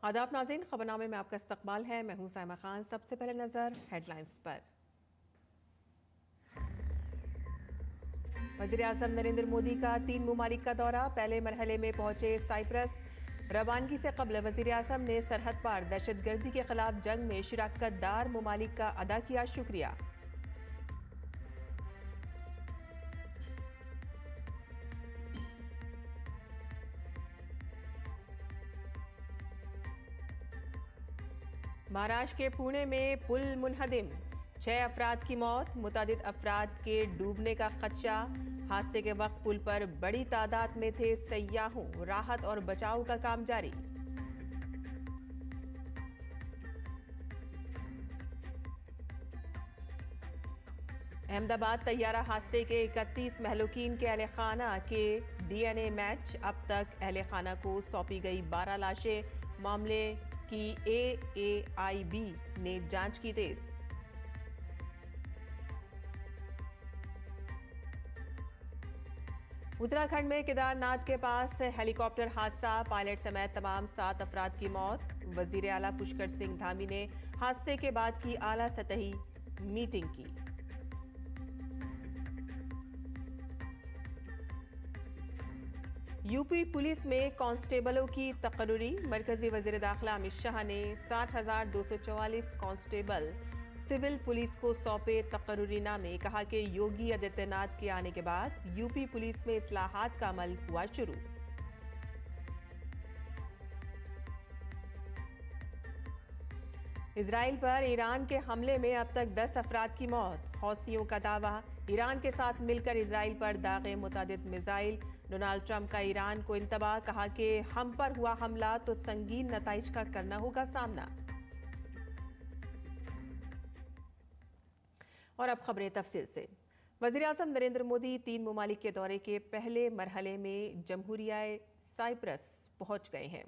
आदाब नाज़रीन, खबरनामे में आपका इस्तकबाल है। मैं हूं साइमा खान। सबसे पहले नजर हेडलाइंस पर। वज़ीर आज़म नरेंद्र मोदी का 3 ममालिक का दौरा। पहले मरहले में पहुंचे साइप्रस। रवानगी से कबल वज़ीर आज़म ने सरहद पार दहशतगर्दी के खिलाफ जंग में शिराकत दार ममालिक का अदा किया शुक्रिया। महाराष्ट्र के पुणे में पुल मुनहदिम, 6 अफराद की मौत, मुतादिद अफराद के डूबने का खदशा। हादसे के वक्त पुल पर बड़ी तादाद में थे सयाहों। राहत और बचाव का काम जारी। अहमदाबाद तैयारा हादसे के 31 महलूकीन के अहले खाना के डीएनए मैच। अब तक अहले खाना को सौंपी गई 12 लाशें। मामले की AAIB ने जांच की तेज। उत्तराखंड में केदारनाथ के पास हेलीकॉप्टर हादसा। पायलट समेत तमाम 7 अफराद की मौत। वजीर आला पुष्कर सिंह धामी ने हादसे के बाद की आला सतही मीटिंग की। यूपी पुलिस में कांस्टेबलों की तकर्री। मरकजी वजीर दाखिला अमित शाह ने 60,244 कांस्टेबल सिविल पुलिस को सौंपे तकर्रीनामे। कहा कि योगी आदित्यनाथ के आने के बाद यूपी पुलिस में इस्लाहात का अमल हुआ शुरू। इजराइल पर ईरान के हमले में अब तक 10 अफराद की मौत। हौसियों का दावा, ईरान के साथ मिलकर इजराइल पर दागे मुतादिद मिसाइल। डोनाल्ड ट्रंप का ईरान को इंतबाह। कहा कि हम पर हुआ हमला तो संगीन नताइज का करना होगा सामना। और अब खबरें तफसील से। वज़ीर आज़म नरेंद्र मोदी 3 ममालिक के दौरे के पहले मरहले में जमहूरिया साइप्रस पहुंच गए हैं।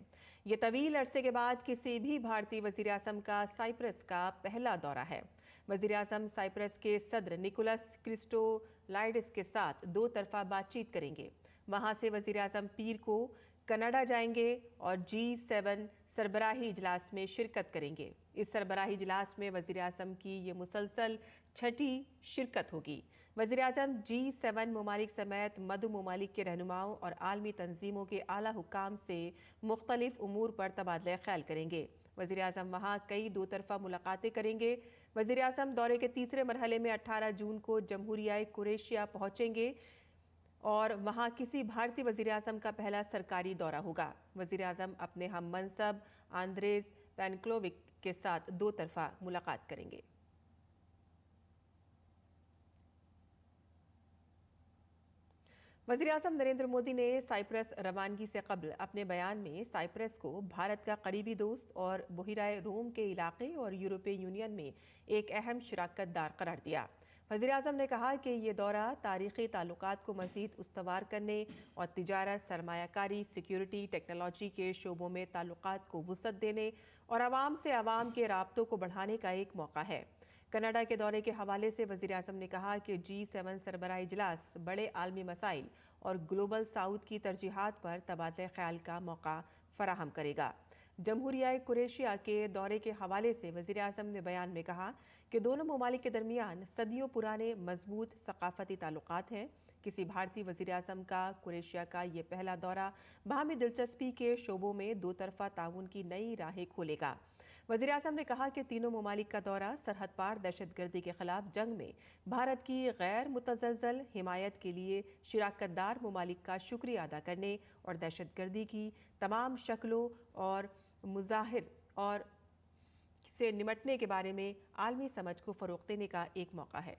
ये तवील अरसे के बाद किसी भी भारतीय वज़ीर आज़म का साइप्रस का पहला दौरा है। वज़ीर आज़म साइप्रस के सदर निकोलस क्रिस्टोलाइडिस के साथ 2 तरफा बातचीत करेंगे। वहां से वज़ीर आज़म पीर को कनाडा जाएंगे और G7 सरबराही इजलास में शिरकत करेंगे। इस सरबराही इजलास में वज़ीर आज़म की ये मुसलसल छठी शिरकत होगी। वज़ीर आज़म G7 ममालिक समेत मदु ममालिक के रहनुमाओं और आलमी तंजीमों के आला हुकाम से मुख्तलिफ उमूर पर तबादला ख्याल करेंगे। वज़ीर आज़म वहाँ कई 2 तरफा मुलाकातें करेंगे। वज़ीर आज़म दौरे के तीसरे मरहले में 18 जून को जमहूरिया क्रोएशिया पहुँचेंगे और वहां किसी भारतीय वज़ीर आज़म का पहला सरकारी दौरा होगा। वज़ीर आज़म अपने हम मनसब आंद्रेज पेनक्लोविक के साथ 2 तरफा मुलाकात करेंगे। वज़ीर आज़म नरेंद्र मोदी ने साइप्रस रवानगी से कबल अपने बयान में साइप्रस को भारत का करीबी दोस्त और बहिराए रोम के इलाके और यूरोपीय यूनियन में एक अहम शराकत दार करार दिया। वज़ीर आज़म ने कहा कि ये दौरा तारीख़ी ताल्लुकात को मज़ीद उस्तवार करने और तिजारत, सरमायाकारी, सिक्योरिटी, टेक्नोलॉजी के शोबों में ताल्लुकात को वुसअत देने और आवाम से आवाम के राब्तों को बढ़ाने का एक मौका है। कनाडा के दौरे के हवाले से वज़ीर आज़म ने कहा कि G7 सरबराही इजलास बड़े आलमी मसाइल और ग्लोबल साउथ की तरजीहात पर तबादला ख्याल का मौका फराहम करेगा। जमहूरिया क्रोएशिया के दौरे के हवाले से वज़ीर आज़म ने बयान में कहा कि दोनों ममालिक के दरमियान सदियों पुराने मजबूत सकाफती ताल्लुकात हैं। किसी भारतीय वज़ीर आज़म का क्रोएशिया का ये पहला दौरा बाहमी दिलचस्पी के शोबों में 2 तरफा ताउन की नई राहें खोलेगा। वज़ीर आज़म ने कहा कि तीनों ममालिक का दौरा सरहद पार दहशतगर्दी के खिलाफ जंग में भारत की गैर मुतज़लज़ल हिमायत के लिए शिराकतदार ममालिक का शुक्रिया अदा करने और दहशतगर्दी की तमाम शक्लों और मुज़ाहिर और से निमटने के बारे में आलमी समझ को फ़रोग़ देने का एक मौका है।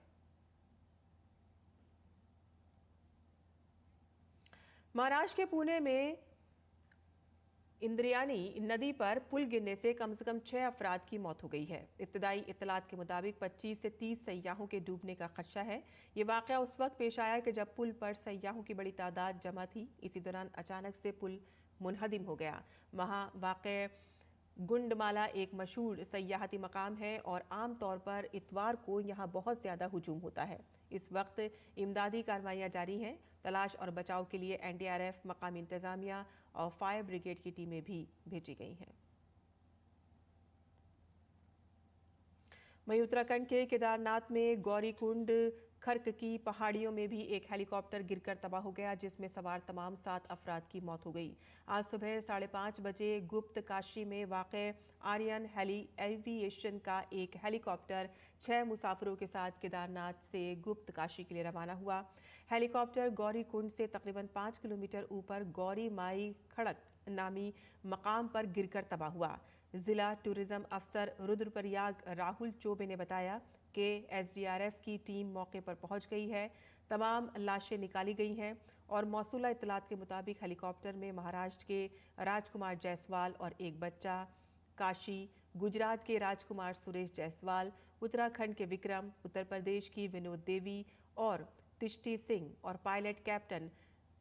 महाराष्ट्र के पुणे में इंद्रियानी नदी पर पुल गिरने से कम 6 अफराद की मौत हो गई है। इब्तदाई इत्तलात के मुताबिक 25 से 30 सयाहों के डूबने का खदशा है। ये वाक़या उस वक्त पेश आया कि जब पुल पर सयाहों की बड़ी तादाद जमा थी। इसी दौरान अचानक से पुल मुनहदिम हो गया। वहाँ वाक़ गुंडमाला एक मशहूर सयाहती मकाम है और आम तौर पर इतवार को यहाँ बहुत ज़्यादा हुजूम होता है। इस वक्त इमदादी कार्रवाइयाँ जारी हैं। तलाश और बचाव के लिए NDRF, मकामी इंतज़ामिया और फायर ब्रिगेड की टीमें भी भेजी गई हैं। वहीं उत्तराखंड के केदारनाथ में गौरीकुंड खर्क की पहाड़ियों में भी एक हेलीकॉप्टर गिरकर तबाह हो गया, जिसमें सवार तमाम 7 अफराद की मौत हो गई। आज सुबह 5:30 बजे गुप्त काशी में वाक़े आर्यन हेली एविएशन का एक हेलीकॉप्टर 6 मुसाफिरों के साथ केदारनाथ से गुप्त काशी के लिए रवाना हुआ। हेलीकॉप्टर गौरीकुंड से तकरीबन 5 किलोमीटर ऊपर गौरी माई खड़क नामी मकाम पर गिरकर तबाह हुआ। जिला टूरिज्म अफसर रुद्रप्रयाग राहुल चौबे ने बताया कि एसडीआरएफ की टीम मौके पर पहुंच गई है। तमाम लाशें निकाली गई हैं और मौसूला इत्तलात के मुताबिक हेलीकॉप्टर में महाराष्ट्र के राजकुमार जायसवाल और एक बच्चा, काशी, गुजरात के राजकुमार सुरेश जायसवाल, उत्तराखंड के विक्रम, उत्तर प्रदेश की विनोद देवी और तिष्टी सिंह और पायलट कैप्टन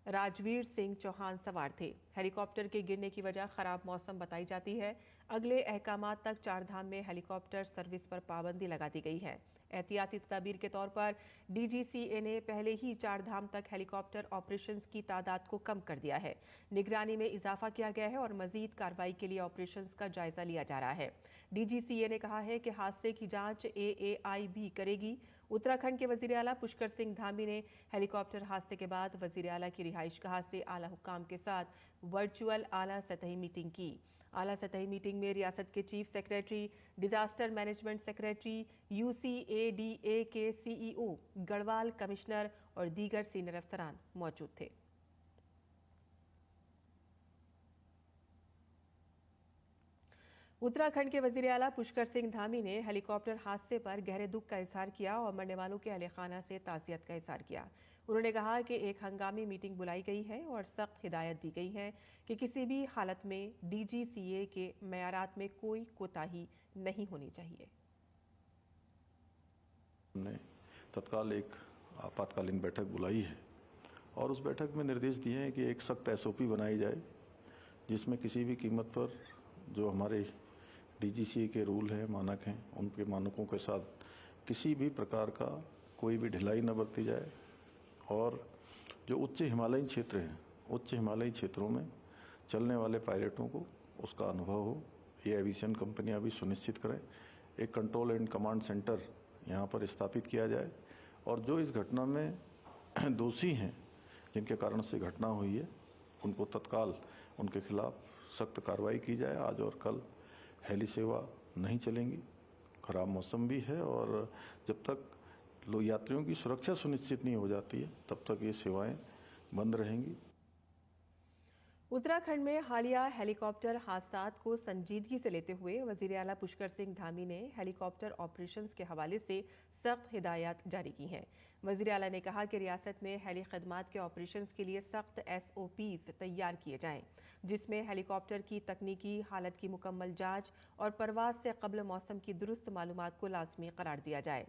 राजवीर सिंह चौहान सवार थे। हेलीकॉप्टर के गिरने की वजह खराब मौसम बताई जाती है। अगले अहकामात तक चारधाम में हेलीकॉप्टर सर्विस पर पाबंदी लगा दी गई है। एहतियाती तदबीर के तौर पर डीजीसीए ने पहले ही चारधाम तक हेलीकॉप्टर ऑपरेशंस की तादाद को कम कर दिया है। निगरानी में इजाफा किया गया है और मजीद कार्रवाई के लिए ऑपरेशंस का जायजा लिया जा रहा है। डीजीसीए ने कहा है कि हादसे की जांच एएआई भी करेगी। उत्तराखंड के वजीर आला पुष्कर सिंह धामी ने हेलीकॉप्टर हादसे के बाद वजीर आला की रिहाइश गाह से आला हुक्काम के साथ वर्चुअल आला सतही मीटिंग की। आला सतही मीटिंग में रियासत के chief secretary, disaster management secretary, UCADA के सीईओ, गढ़वाल कमिश्नर और दीगर सीनियर अफसरान मौजूद थे। उत्तराखंड के वजीर आला पुष्कर सिंह धामी ने हेलीकॉप्टर हादसे पर गहरे दुख का इजहार किया और मरने वालों के अहले खाना से ताज़ियत का इजहार किया। उन्होंने कहा कि एक हंगामी मीटिंग बुलाई गई है और सख्त हिदायत दी गई है कि किसी भी हालत में डीजीसीए के मयारात में कोई कोताही नहीं होनी चाहिए। हमने तत्काल एक आपातकालीन बैठक बुलाई है और उस बैठक में निर्देश दिए हैं कि एक सख्त एसओपी बनाई जाए, जिसमें किसी भी कीमत पर जो हमारे डीजीसीए के रूल हैं, मानक हैं, उनके मानकों के साथ किसी भी प्रकार का कोई भी ढिलाई न बरती जाए और जो उच्च हिमालयी क्षेत्र हैं, उच्च हिमालयी क्षेत्रों में चलने वाले पायलटों को उसका अनुभव हो, ये एविएशन कंपनियां भी सुनिश्चित करें। एक कंट्रोल एंड कमांड सेंटर यहाँ पर स्थापित किया जाए और जो इस घटना में दोषी हैं, जिनके कारण से घटना हुई है, उनको तत्काल उनके खिलाफ सख्त कार्रवाई की जाए। आज और कल हेली सेवा नहीं चलेंगी, खराब मौसम भी है और जब तक लोग यात्रियों की सुरक्षा सुनिश्चित नहीं हो जाती है तब तक ये सेवाएं बंद रहेंगी। उत्तराखंड में हालिया हेलीकॉप्टर हादसात को संजीदगी से लेते हुए वजीर आला पुष्कर सिंह धामी ने हेलीकॉप्टर ऑपरेशंस के हवाले से सख्त हिदायत जारी की हैं। वजीर आला ने कहा कि रियासत में हेली खदमात के ऑपरेशंस के लिए सख्त SOPs तैयार किए जाएं, जिसमें हेलीकॉप्टर की तकनीकी हालत की मुकम्मल जाँच और परवाज से कबल मौसम की दुरुस्त मालूमात को लाजमी करार दिया जाए।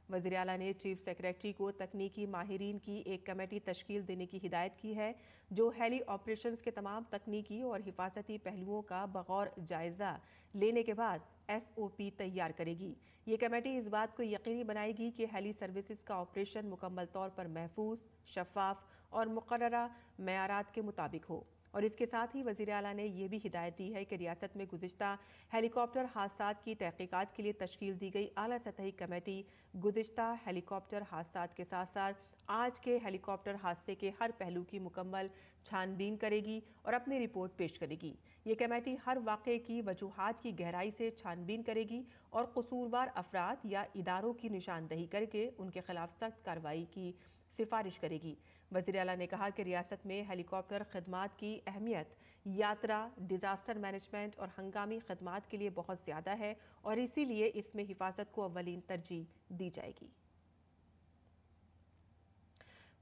वज़ीर आला ने चीफ सेक्रेटरी को तकनीकी माहिरीन की एक कमेटी तश्कील देने की हिदायत की है, जो हेली ऑपरेशंस के तमाम तकनीकी और हिफाजती पहलुओं का बगौर जायजा लेने के बाद SOP तैयार करेगी। ये कमेटी इस बात को यकीनी बनाएगी कि हेली सर्विसेज का ऑपरेशन मुकम्मल तौर पर महफूज, शफाफ और मुकर्ररा मयारात के मुताबिक हो। और इसके साथ ही वज़ीर आला ने यह भी हिदायत दी है कि रियासत में गुज़िश्ता हेलीकॉप्टर हादसात की तहकीकात के लिए तश्कील दी गई आला सतही कमेटी गुज़िश्ता हेलीकॉप्टर हादसात के साथ साथ आज के हेलीकॉप्टर हादसे के हर पहलू की मुकम्मल छानबीन करेगी और अपनी रिपोर्ट पेश करेगी। ये कमेटी हर वाक़े की वजूहात की गहराई से छानबीन करेगी और कसूरवार अफराद या इदारों की निशानदही करके उनके खिलाफ सख्त कार्रवाई की सिफारिश करेगी। वज़ीर आला ने कहा कि रियासत में हेलीकॉप्टर खदमात की अहमियत यात्रा, डिजास्टर मैनेजमेंट और हंगामी खदमात के लिए बहुत ज़्यादा है और इसीलिए इसमें हिफाजत को अव्वलीन तरजीह दी जाएगी।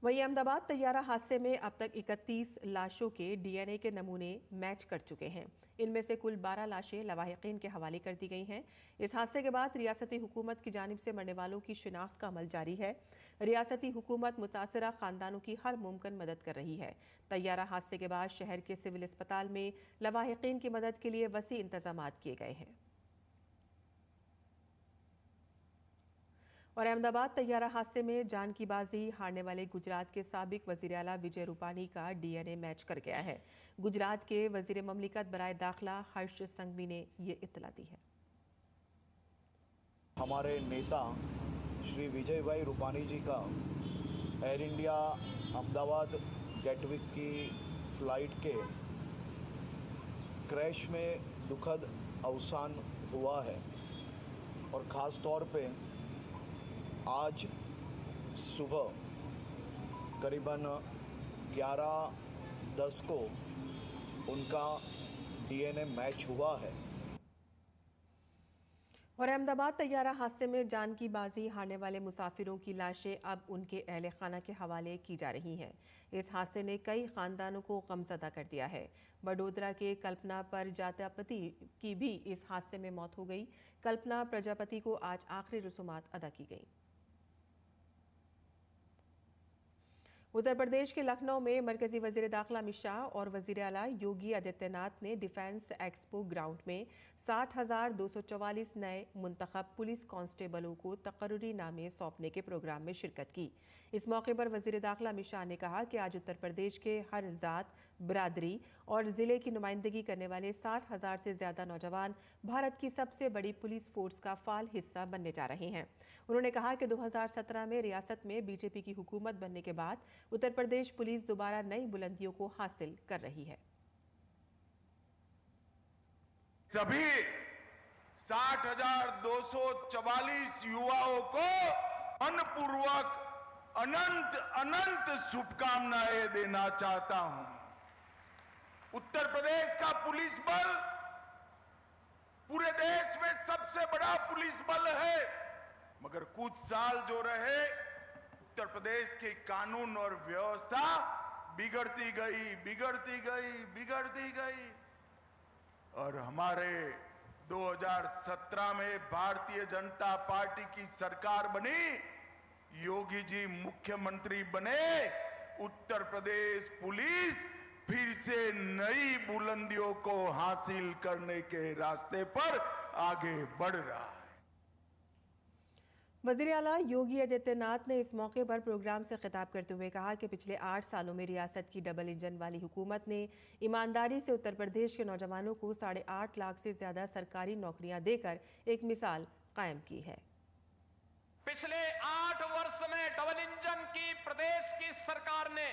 वहीं अहमदाबाद तैयारा हादसे में अब तक 31 लाशों के DNA के नमूने मैच कर चुके हैं। इनमें से कुल 12 लाशें लवाहिकीन के हवाले कर दी गई हैं। इस हादसे के बाद रियासती हुकूमत की जानिब से मरने वालों की शिनाख्त का अमल जारी है। रियासती हुकूमत मुतासरा खानदानों की हर मुमकिन मदद कर रही है। तैयारा हादसे के बाद शहर के सिविल अस्पताल में लवाहिकीन की मदद के लिए वसी इंतजाम किए गए हैं। और अहमदाबाद तैयारा हादसे में जान की बाजी हारने वाले गुजरात के साबिक वज़ीर आला विजय रूपानी का DNA मैच कर गया है। गुजरात के वज़ीर ममलिकत बराए दाखिला हर्ष संघवी ने ये इत्तला दी है। हमारे नेता श्री विजय भाई रूपानी जी का एयर इंडिया अहमदाबाद गेटविक की फ्लाइट के क्रैश में दुखद अवसान हुआ है और ख़ास तौर पे आज सुबह करीबन 11:10 को उनका डीएनए मैच हुआ है। और अहमदाबाद तैयारा हादसे में जान की बाजी हारने वाले मुसाफिरों की लाशें अब उनके अहले खाना के हवाले की जा रही हैं। इस हादसे ने कई खानदानों को गमज़दा कर दिया है। बड़ोदरा के कल्पना प्रजापति की भी इस हादसे में मौत हो गई। कल्पना प्रजापति को आज आखिरी रसूमात अदा की गई। उत्तर प्रदेश के लखनऊ में मरकजी वजीर दाखिला अमित शाह और वजीर आला योगी आदित्यनाथ ने डिफेंस एक्सपो ग्राउंड में 60,244 नए मुंतखब पुलिस कांस्टेबलों को तकर्रुरी नामे सौंपने के प्रोग्राम में शिरकत की। इस मौके पर वजीर दाखिला अमित शाह ने कहा कि आज उत्तर प्रदेश के हर जात, बिरादरी और जिले की नुमाइंदगी करने वाले 60,000 से ज्यादा नौजवान भारत की सबसे बड़ी पुलिस फोर्स का फाल हिस्सा बनने जा रहे हैं। उन्होंने कहा कि 2017 में रियासत में बीजेपी की हुकूमत बनने के बाद उत्तर प्रदेश पुलिस दोबारा नई बुलंदियों को हासिल कर रही है। सभी 60,244 युवाओं को मनपूर्वक अनंत अनंत शुभकामनाएं देना चाहता हूं। उत्तर प्रदेश का पुलिस बल पूरे देश में सबसे बड़ा पुलिस बल है, मगर कुछ साल जो रहे उत्तर प्रदेश की कानून और व्यवस्था बिगड़ती गई और हमारे 2017 में भारतीय जनता पार्टी की सरकार बनी, योगी जी मुख्यमंत्री बने, उत्तर प्रदेश पुलिस फिर से नई बुलंदियों को हासिल करने के रास्ते पर आगे बढ़ रहा है। वज़ीर आला योगी आदित्यनाथ ने इस मौके पर प्रोग्राम से खिताब करते हुए कहा कि पिछले 8 सालों में रियासत की डबल इंजन वाली हुकूमत ने ईमानदारी से उत्तर प्रदेश के नौजवानों को 8.5 लाख से ज्यादा सरकारी नौकरियां देकर एक मिसाल कायम की है। पिछले 8 वर्ष में डबल इंजन की प्रदेश की सरकार ने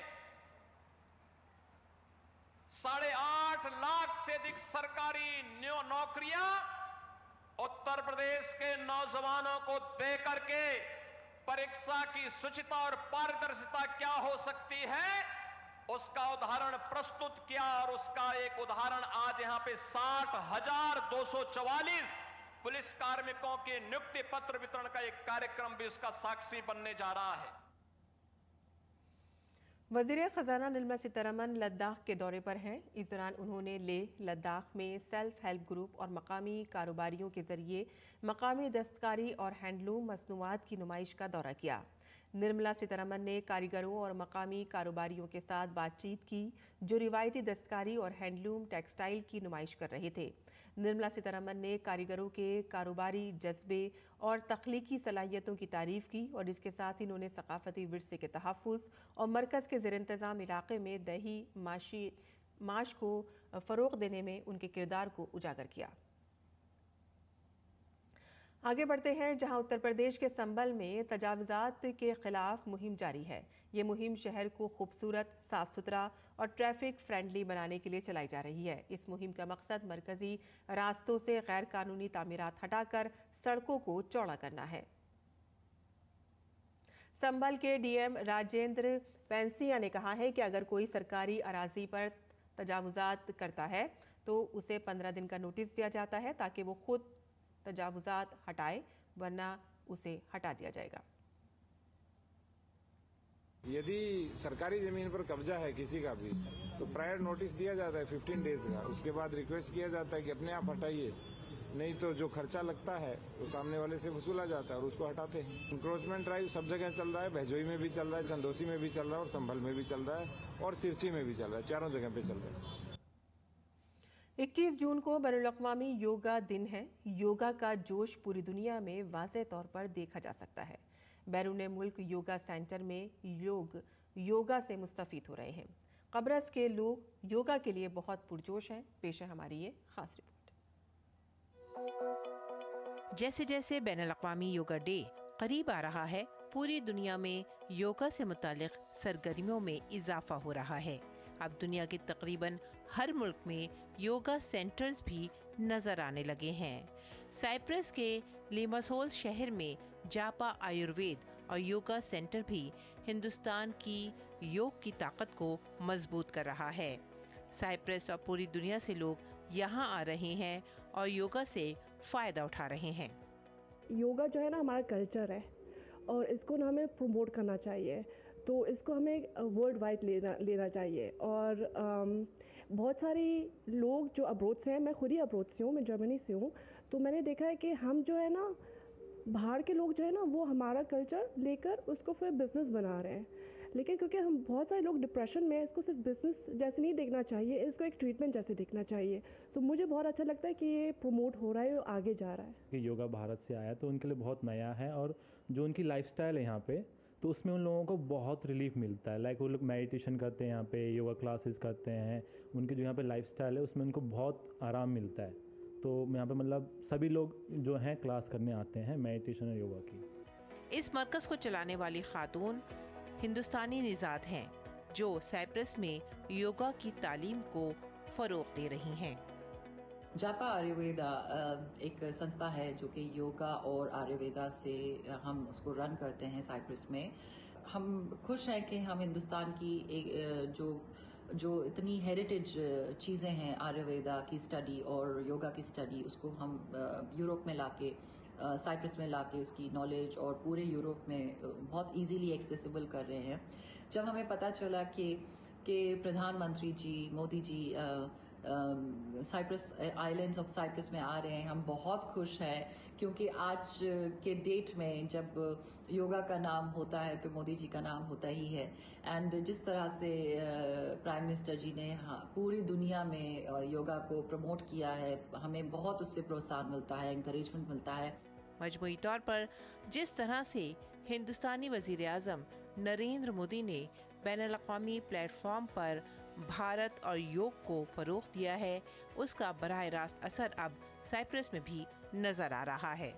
8.5 लाख से अधिक सरकारी नौकरियां उत्तर प्रदेश के नौजवानों को देकर के परीक्षा की शुचिता और पारदर्शिता क्या हो सकती है उसका उदाहरण प्रस्तुत किया। और उसका एक उदाहरण आज यहां पे 60,244 पुलिस कार्मिकों के नियुक्ति पत्र वितरण का एक कार्यक्रम भी उसका साक्षी बनने जा रहा है। वज़ीर खजाना निर्मला सीतारमण लद्दाख के दौरे पर हैं। इस दौरान उन्होंने लेह लद्दाख में सेल्फ हेल्प ग्रुप और मकामी कारोबारियों के जरिए मकामी दस्तकारी और हैंडलूम मसनूआत की नुमाइश का दौरा किया। निर्मला सीतारमण ने कारीगरों और मकामी कारोबारियों के साथ बातचीत की जो रिवायती दस्तकारी और हैंडलूम टेक्सटाइल की नुमाइश कर रहे थे। निर्मला सीतारमण ने कारीगरों के कारोबारी जज्बे और तख्लीकी सलाहियतों की तारीफ की और इसके साथ ही उन्होंने सकाफती विरसे के तहफ़्फ़ुज़ और मरकज़ के ज़ेर इंतज़ाम इलाके में दही माश को फ़रोग़ देने में उनके किरदार को उजागर किया। आगे बढ़ते हैं, जहां उत्तर प्रदेश के संभल में तजावुज़ात के खिलाफ मुहिम जारी है। ये मुहिम शहर को खूबसूरत, साफ सुथरा और ट्रैफिक फ्रेंडली बनाने के लिए चलाई जा रही है। इस मुहिम का मकसद मरकजी रास्तों से गैर कानूनी तामीरात हटाकर सड़कों को चौड़ा करना है। संभल के डीएम राजेंद्र पेंसिया ने कहा है कि अगर कोई सरकारी अराजी पर तजावुज़ात करता है तो उसे 15 दिन का नोटिस दिया जाता है ताकि वो खुद तजावुज़ात हटाए, वरना उसे हटा दिया जाएगा। यदि सरकारी जमीन पर कब्जा है किसी का भी तो प्रायर नोटिस दिया जाता है 15 डेज का। उसके बाद रिक्वेस्ट किया जाता है कि अपने आप हटाइए, नहीं तो जो खर्चा लगता है वो सामने वाले से वसूला जाता है और उसको हटाते हैं। इंक्रोचमेंट ड्राइव सब जगह चल रहा है, भैजोई में भी चल रहा है, चंदोसी में भी चल रहा है और संभल में भी चल रहा है और सिरसी में भी चल रहा है। चारों जगह पे चल रहा है। 21 जून को बैनुल-अक़वामी योगा दिन है। योगा का जोश पूरी दुनिया में वाज़ेह तौर पर देखा जा सकता है। बैरून मुल्क योगा सेंटर में लोग योगा से मुस्तफ़ीद हो रहे हैं। कब्रस के लोग योगा के लिए बहुत पुरजोश हैं। पेश है हमारी ये खास रिपोर्ट। जैसे जैसे बैनुल-अक़वामी योगा डे करीब आ रहा है, पूरी दुनिया में योगा से मुतालिक सरगर्मियों में इजाफा हो रहा है। अब दुनिया के तकरीबन हर मुल्क में योगा सेंटर्स भी नजर आने लगे हैं। साइप्रस के लिमासोल शहर में जापा आयुर्वेद और योगा सेंटर भी हिंदुस्तान की योग की ताकत को मजबूत कर रहा है। साइप्रस और पूरी दुनिया से लोग यहाँ आ रहे हैं और योगा से फ़ायदा उठा रहे हैं। योगा जो है ना हमारा कल्चर है और इसको ना हमें प्रमोट करना चाहिए, तो इसको हमें वर्ल्ड वाइड लेना चाहिए। और बहुत सारे लोग जो अब्रोड से हैं, मैं खुद ही अब्रोड से हूँ, मैं जर्मनी से हूँ, तो मैंने देखा है कि हम जो है ना बाहर के लोग जो है ना वो हमारा कल्चर लेकर उसको फिर बिज़नेस बना रहे हैं। लेकिन क्योंकि हम बहुत सारे लोग डिप्रेशन में, इसको सिर्फ बिज़नेस जैसे नहीं देखना चाहिए, इसको एक ट्रीटमेंट जैसे देखना चाहिए। तो मुझे बहुत अच्छा लगता है कि ये प्रमोट हो रहा है और आगे जा रहा है। कि योगा भारत से आया तो उनके लिए बहुत नया है, और जो उनकी लाइफस्टाइल है यहाँ पे, तो उसमें उन लोगों को बहुत रिलीफ मिलता है। लाइक वो लोग मेडिटेशन करते हैं यहाँ पे, योगा क्लासेस करते हैं, उनके जो यहाँ पे लाइफस्टाइल है उसमें उनको बहुत आराम मिलता है। तो यहाँ पे मतलब सभी लोग जो हैं क्लास करने आते हैं मेडिटेशन और योगा की। इस मरकज़ को चलाने वाली खातून हिंदुस्तानी निज़ाद हैं, जो साइप्रस में योगा की तालीम को फ़रोग़ दे रही हैं। जापा आयुर्वेदा एक संस्था है जो कि योगा और आयुर्वेदा से हम उसको रन करते हैं साइप्रस में। हम खुश हैं कि हम हिंदुस्तान की एक जो इतनी हेरिटेज चीज़ें हैं, आयुर्वेदा की स्टडी और योगा की स्टडी, उसको हम यूरोप में लाके, साइप्रस में लाके उसकी नॉलेज और पूरे यूरोप में बहुत इजीली एक्सेसिबल कर रहे हैं। जब हमें पता चला कि प्रधानमंत्री जी Modi ji Cyprus islands of Cyprus में आ रहे हैं, हम बहुत खुश हैं, क्योंकि आज के डेट में जब योगा का नाम होता है तो मोदी जी का नाम होता ही है। एंड जिस तरह से प्राइम मिनिस्टर जी ने पूरी दुनिया में योगा को प्रमोट किया है, हमें बहुत उससे प्रोत्साहन मिलता है, इंकरेजमेंट मिलता है। मजमूई तौर पर जिस तरह से हिंदुस्तानी वज़ीर आज़म नरेंद्र मोदी ने बैनुल-अक़वामी प्लेटफॉर्म पर भारत और योग को फ़रोग़ दिया है, उसका बराह रास्त असर अब साइप्रस में भी नजर आ रहा है।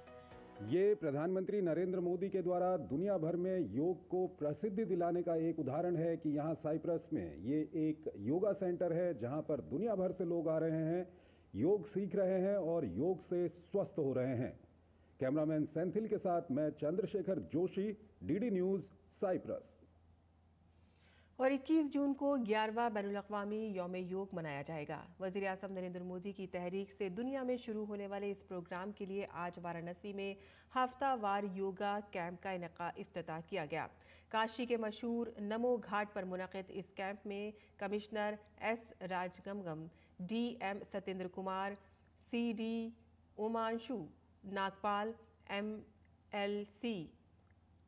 ये प्रधानमंत्री नरेंद्र मोदी के द्वारा दुनिया भर में योग को प्रसिद्धि दिलाने का एक उदाहरण है कि यहाँ साइप्रस में ये एक योगा सेंटर है जहाँ पर दुनिया भर से लोग आ रहे हैं, योग सीख रहे हैं और योग से स्वस्थ हो रहे हैं। कैमरामैन सेंथिल के साथ मैं Chandrashekhar Joshi, DD News, Cyprus. और 21 जून को 11वां बैनुल-अक़वामी यौम योग मनाया जाएगा। वज़ीर आज़म नरेंद्र मोदी की तहरीक से दुनिया में शुरू होने वाले इस प्रोग्राम के लिए आज वाराणसी में हफ्तावार योगा कैंप का इफ्तिताह किया गया। काशी के मशहूर नमो घाट पर मुनक़िद इस कैंप में commissioner S Rajgangam, DM Satyendra Kumar, CD Umanshu Nagpal, MLC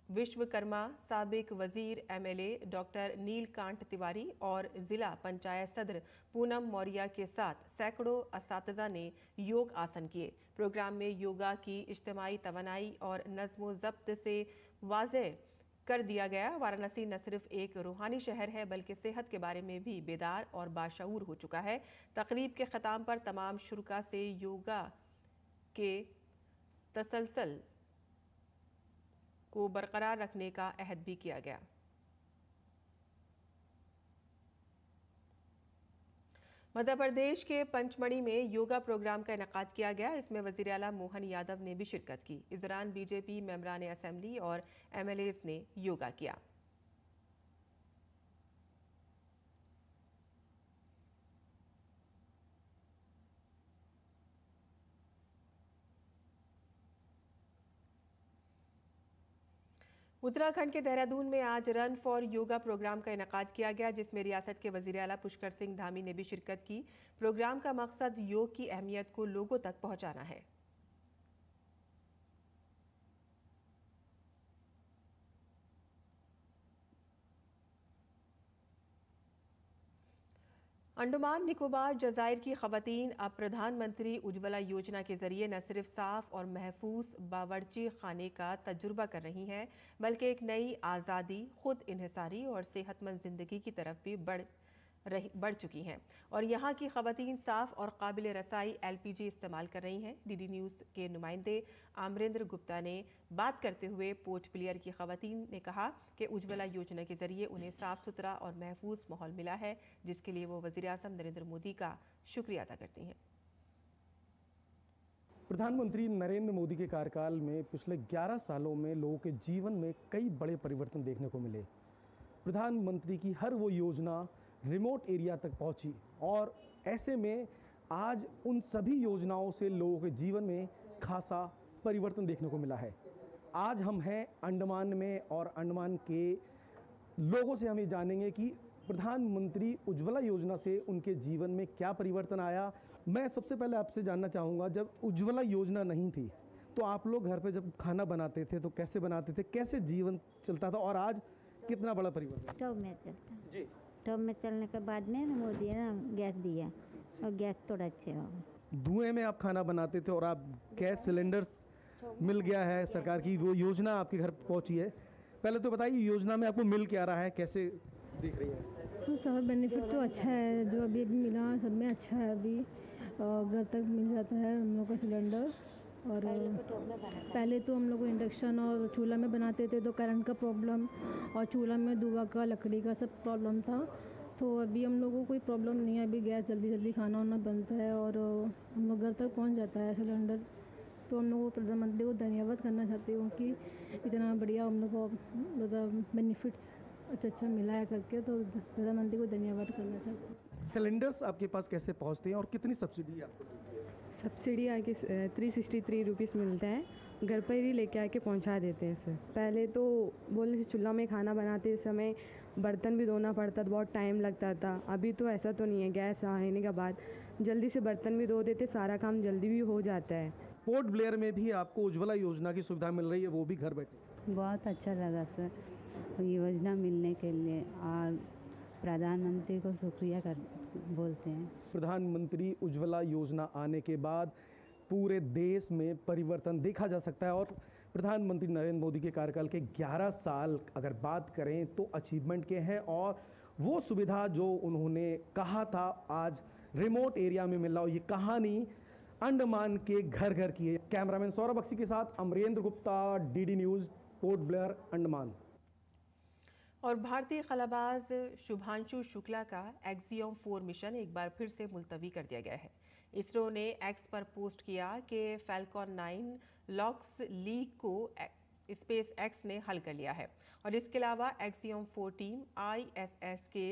Vishwakarma, साबिक वजीर MLA डॉक्टर नीलकांठ तिवारी और ज़िला पंचायत सदर पूनम मौर्या के साथ सैकड़ों असातिज़ा ने योग आसन किए। प्रोग्राम में योगा की इज्तिमाई तवानाई और नज़्म ज़ब्त से वाज़ेह कर दिया गया। वाराणसी न सिर्फ एक रूहानी शहर है बल्कि सेहत के बारे में भी बेदार और बाशऊर हो चुका है। तकरीब के ख़त्म पर तमाम शुरका से योगा के तसलसल को बरकरार रखने का अहद भी किया गया। मध्य प्रदेश के पंचमढ़ी में योगा प्रोग्राम का इनेकाद किया गया। इसमें वज़ीर आला मोहन यादव ने भी शिरकत की। इस दौरान BJP मेंबरान असेंबली और MLAs ने योगा किया। उत्तराखंड के देहरादून में आज रन फॉर योगा प्रोग्राम का इनेकाद किया गया, जिसमें रियासत के वज़ीर आला पुष्कर सिंह धामी ने भी शिरकत की। प्रोग्राम का मकसद योग की अहमियत को लोगों तक पहुंचाना है। अंडमान निकोबार जज़ायर की ख़वातीन अब प्रधानमंत्री उज्ज्वला योजना के ज़रिए न सिर्फ साफ़ और महफूज बावर्ची खाने का तजुर्बा कर रही हैं, बल्कि एक नई आज़ादी, खुद इन्हिसारी और सेहतमंद ज़िंदगी की तरफ भी बढ़ बढ़ चुकी हैं और यहाँ की ख़वातीन साफ़ और काबिल रसाई LPG इस्तेमाल कर रही हैं। DD न्यूज़ के नुमाइंदे अमरेंद्र गुप्ता ने बात करते हुए पोर्ट ब्लेयर की ख़वातीन ने कहा कि उज्ज्वला योजना के ज़रिए उन्हें साफ़ सुथरा और महफूज माहौल मिला है, जिसके लिए वो वज़ीर-ए-आज़म नरेंद्र मोदी का शुक्रिया अदा करती हैं। प्रधानमंत्री नरेंद्र मोदी के कार्यकाल में पिछले 11 सालों में लोगों के जीवन में कई बड़े परिवर्तन देखने को मिले। प्रधानमंत्री की हर वो योजना रिमोट एरिया तक पहुंची और ऐसे में आज उन सभी योजनाओं से लोगों के जीवन में खासा परिवर्तन देखने को मिला है। आज हम हैं अंडमान में और अंडमान के लोगों से हम ये जानेंगे कि प्रधानमंत्री उज्ज्वला योजना से उनके जीवन में क्या परिवर्तन आया। मैं सबसे पहले आपसे जानना चाहूँगा, जब उज्ज्वला योजना नहीं थी तो आप लोग घर पे जब खाना बनाते थे तो कैसे बनाते थे, कैसे जीवन चलता था और आज कितना बड़ा परिवर्तन? स्टोव में चलता जी। स्टोव में चलने के बाद में मोदी ने गैस दिया और गैस थोड़ा अच्छे हो गए। धुएं में आप खाना बनाते थे और आप गैस सिलेंडर मिल गया है, सरकार की वो योजना आपके घर पहुंची है। पहले तो बताइए योजना में आपको मिल क्या रहा है, कैसे दिख रही है? इसमें सब बेनिफिट तो अच्छा है, जो अभी मिला सब में अच्छा है। अभी घर तक मिल जाता है हम लोग का सिलेंडर। और पहले तो हम लोग इंडक्शन और चूल्हा में बनाते थे तो करंट का प्रॉब्लम और चूल्हा में धुआं का लकड़ी का सब प्रॉब्लम था। तो अभी हम लोगों को कोई प्रॉब्लम नहीं है, अभी गैस जल्दी जल्दी खाना वाना बनता है और हम लोग घर तक पहुंच जाता है सिलेंडर। तो हम लोग को प्रधानमंत्री को धन्यवाद करना चाहती हूँ कि इतना बढ़िया हम लोग को मतलब बेनिफिट्स अच्छा मिला है करके, तो प्रधानमंत्री को धन्यवाद करना चाहती हूँ। सिलेंडर्स आपके पास कैसे पहुँचते हैं और कितनी सब्सिडी आपको मिलती है? सब्सिडी आके 363 रुपीज़ मिलता है, घर पर ही लेके आके पहुंचा देते हैं सर। पहले तो बोले चूल्हा में खाना बनाते समय बर्तन भी धोना पड़ता था, बहुत टाइम लगता था। अभी तो ऐसा तो नहीं है, गैस आने के बाद जल्दी से बर्तन भी धो देते, सारा काम जल्दी भी हो जाता है। पोर्ट ब्लेयर में भी आपको उज्ज्वला योजना की सुविधा मिल रही है, वो भी घर बैठे। बहुत अच्छा लगा सर योजना मिलने के लिए और प्रधानमंत्री को शुक्रिया बोलते हैं। प्रधानमंत्री उज्ज्वला योजना आने के बाद पूरे देश में परिवर्तन देखा जा सकता है और प्रधानमंत्री नरेंद्र मोदी के कार्यकाल के 11 साल अगर बात करें तो अचीवमेंट के हैं और वो सुविधा जो उन्होंने कहा था आज रिमोट एरिया में मिल रहा हो, ये कहानी अंडमान के घर घर की है। कैमरामैन सौरभ बख्शी के साथ अमरेंद्र गुप्ता, DD न्यूज़, पोर्ट ब्लेयर, अंडमान। और भारतीय खलाबाज शुभांशु शुक्ला का एक्सियम 4 मिशन एक बार फिर से मुलतवी कर दिया गया है। इसरो ने एक्स पर पोस्ट किया कि फैल्कॉन 9 लॉक्स लीक को स्पेस एक्स ने हल कर लिया है और इसके अलावा एक्सियम 4 टीम ISS के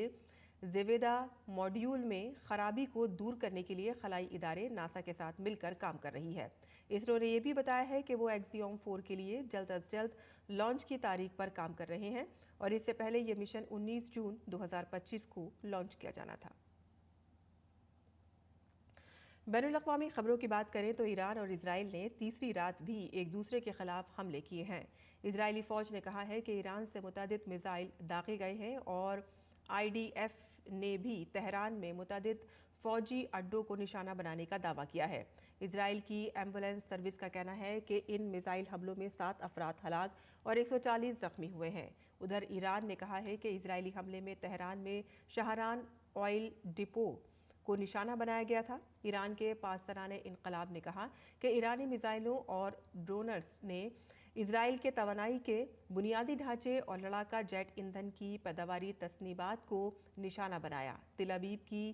ज़ेवेदा मॉड्यूल में खराबी को दूर करने के लिए खलाई इदारे नासा के साथ मिलकर काम कर रही है। इसरो ने यह भी बताया है कि वो एक्सियम 4 के लिए जल्द अज जल्द लॉन्च की तारीख पर काम कर रहे हैं और इससे पहले ये मिशन 19 जून 2025 को लॉन्च किया जाना था। बैनुल-अक़वामी खबरों की बात करें तो ईरान और इजराइल ने तीसरी रात भी एक दूसरे के खिलाफ हमले किए हैं। इजरायली फ़ौज ने कहा है कि ईरान से मुतअद्दिद मिसाइल दागे गए हैं और IDF ने भी तेहरान में मुतअद्दिद फ़ौजी अड्डों को निशाना बनाने का दावा किया है। इजराइल की एम्बुलेंस सर्विस का कहना है कि इन मिसाइल हमलों में 7 अफराद हलाक और 140 जख्मी हुए हैं। उधर ईरान ने कहा है कि इजरायली हमले में तेहरान में शहरान ऑयल डिपो को निशाना बनाया गया था। ईरान के पासदाराने इनकलाब ने कहा कि ईरानी मिसाइलों और ड्रोनर्स ने इजराइल के तवानाई के बुनियादी ढांचे और लड़ाका जेट ईंधन की पैदावारी तस्नीबात को निशाना बनाया। तिल अबीब की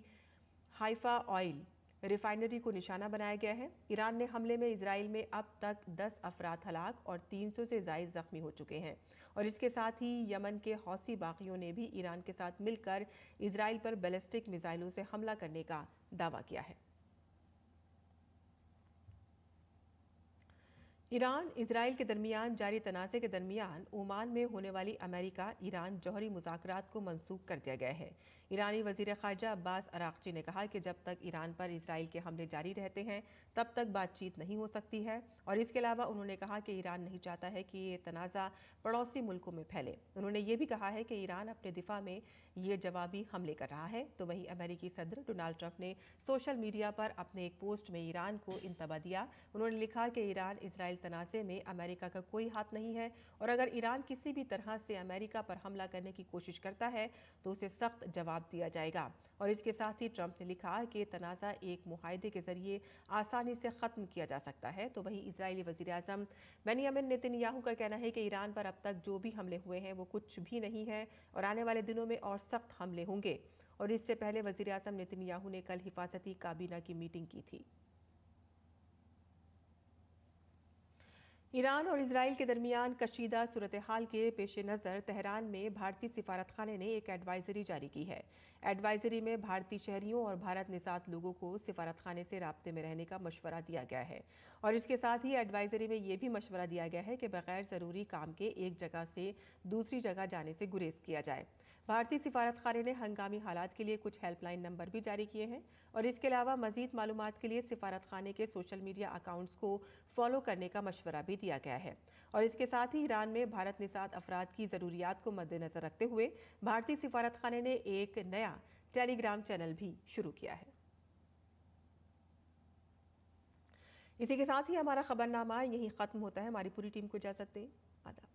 हाइफा ऑयल रिफाइनरी को निशाना बनाया गया है। ईरान ने हमले में इजराइल में अब तक 10 अफराद हलाक और 300 से ज़ायद जख्मी हो चुके हैं और इसके साथ ही यमन के हौसी बागियों ने भी ईरान के साथ मिलकर इजराइल पर बैलिस्टिक मिसाइलों से हमला करने का दावा किया है। ईरान इजराइल के दरमियान जारी तनाज़े के दरमियान ओमान में होने वाली अमेरिका ईरान जौहरी मुज़ाकरात को मंसूख कर दिया गया है। ईरानी वज़ीर ख़ारजा अब्बास अराक़ची ने कहा कि जब तक ईरान पर इजराइल के हमले जारी रहते हैं तब तक बातचीत नहीं हो सकती है और इसके अलावा उन्होंने कहा कि ईरान नहीं चाहता है कि ये तनाज़ा पड़ोसी मुल्कों में फैले। उन्होंने ये भी कहा है कि ईरान अपने दिफा में ये जवाबी हमले कर रहा है। तो वहीं अमेरिकी सदर डोनाल्ड ट्रंप ने सोशल मीडिया पर अपने एक पोस्ट में ईरान को इंतबा दिया। उन्होंने लिखा कि ईरान इजराइल तनाज़े में अमेरिका का कोई हाथ नहीं है और अगर ईरान किसी भी तरह से अमेरिका पर हमला करने की कोशिश करता है तो उसे सख्त जवाब दिया जाएगा। और इसके साथ ही ट्रंप ने लिखा कि तनाज़ा एक मुआहदे के जरिए आसानी से ख़त्म किया जा सकता है। तो वहीं इजरायली वज़ीर-ए-आज़म बेंयामिन नेतन्याहू का कहना है कि ईरान पर अब तक जो भी हमले हुए हैं वो कुछ भी नहीं है और आने वाले दिनों में और सख्त हमले होंगे। और इससे पहले वज़ीर-ए-आज़म नेतन्याहू ने कल हिफाजती काबीना की मीटिंग की थी। ईरान और इजराइल के दरमियान कशीदा सूरत हाल के पेश नज़र तेहरान में भारतीय सिफारतखाने ने एक एडवाइजरी जारी की है। एडवाइजरी में भारतीय शहरियों और भारत निजात लोगों को सिफारतखाने से राब्ते में रहने का मशवरा दिया गया है और इसके साथ ही एडवाइजरी में ये भी मशवरा दिया गया है कि बगैर ज़रूरी काम के एक जगह से दूसरी जगह जाने से गुरेज किया जाए। भारतीय सिफारतखाने ने हंगामी हालात के लिए कुछ हेल्पलाइन नंबर भी जारी किए हैं और इसके अलावा मजीद मालूमात के लिए सिफारतखाने के सोशल मीडिया अकाउंट्स को फॉलो करने का मशवरा भी दिया गया है। और इसके साथ ही ईरान में भारत निसात अफराद की ज़रूरियात को मद्देनज़र रखते हुए भारतीय सिफारतखाने ने एक नया टेलीग्राम चैनल भी शुरू किया है। इसी के साथ ही हमारा खबरनामा यहीं ख़त्म होता है। हमारी पूरी टीम को इजाज़त दें। आदाब।